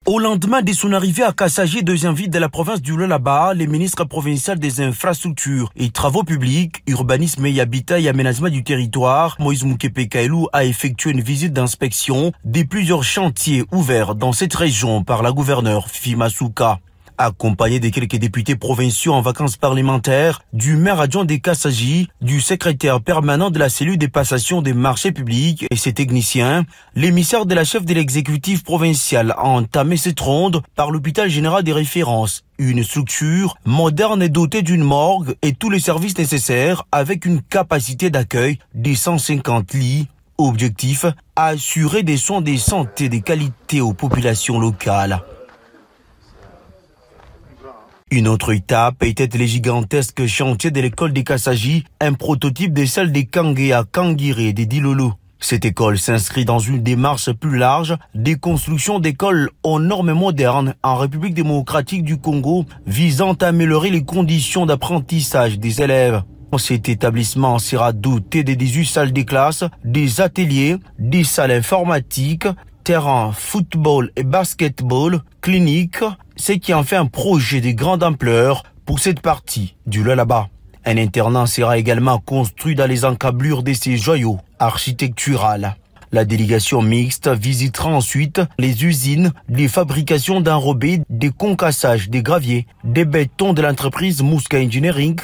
Au lendemain de son arrivée à Kassaji, deuxième ville de la province du Lualaba, le ministre provincial des infrastructures et travaux publics, urbanisme et habitat et aménagement du territoire, Moïse Moukepe Kailou, a effectué une visite d'inspection de plusieurs chantiers ouverts dans cette région par la gouverneure Fifi Masuka. Accompagné de quelques députés provinciaux en vacances parlementaires, du maire adjoint de Kassaji, du secrétaire permanent de la cellule de passation des marchés publics et ses techniciens, l'émissaire de la chef de l'exécutif provincial a entamé cette ronde par l'hôpital général des références, une structure moderne et dotée d'une morgue et tous les services nécessaires avec une capacité d'accueil de 150 lits. Objectif, assurer des soins de santé de qualité aux populations locales. Une autre étape était les gigantesques chantiers de l'école de Kassaji, un prototype de celle des Kangé à Kangiré et des Dilolo. Cette école s'inscrit dans une démarche plus large des constructions d'écoles aux normes modernes en République démocratique du Congo visant à améliorer les conditions d'apprentissage des élèves. Cet établissement sera doté de 18 salles de classe, des ateliers, des salles informatiques, terrain, football et basketball, clinique, ce qui en fait un projet de grande ampleur pour cette partie du Lualaba. Un internat sera également construit dans les encablures de ces joyaux architecturales. La délégation mixte visitera ensuite les usines, les fabrications d'enrobés, des concassages, des graviers, des bétons de l'entreprise Mouska Engineering,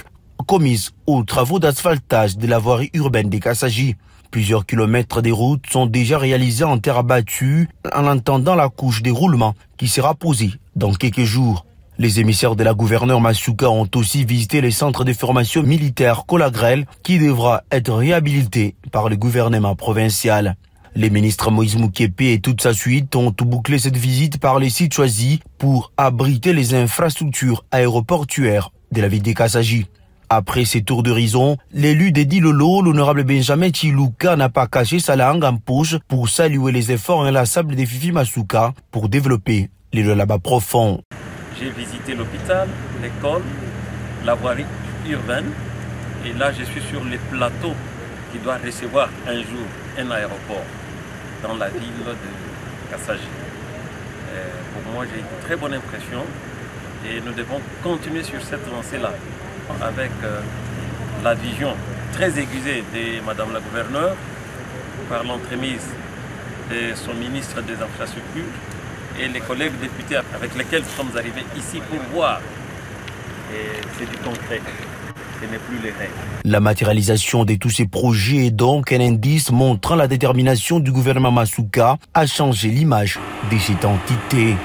commises aux travaux d'asphaltage de la voirie urbaine de Kassaji. Plusieurs kilomètres des routes sont déjà réalisés en terre battue en attendant la couche des roulements qui sera posée dans quelques jours. Les émissaires de la gouverneure Masuka ont aussi visité les centres de formation militaire Colagrel qui devra être réhabilité par le gouvernement provincial. Les ministres Moïse Moukepe et toute sa suite ont bouclé cette visite par les sites choisis pour abriter les infrastructures aéroportuaires de la ville de Kassaji. Après ces tours d'horizon, l'élu des Dilolo, l'honorable Benjamin Chiluka, n'a pas caché sa langue en poche pour saluer les efforts inlassables de Fifi Masuka pour développer les Lualaba profonds. J'ai visité l'hôpital, l'école, la voirie urbaine et là je suis sur le plateau qui doit recevoir un jour un aéroport dans la ville de Kassaji. Pour moi j'ai une très bonne impression et nous devons continuer sur cette lancée-là avec la vision très aiguisée de Madame la gouverneure par l'entremise de son ministre des Infrastructures et les collègues députés avec lesquels nous sommes arrivés ici pour voir. Et c'est du concret, ce n'est plus les rêves. La matérialisation de tous ces projets est donc un indice montrant la détermination du gouvernement Masuka à changer l'image de cette entité.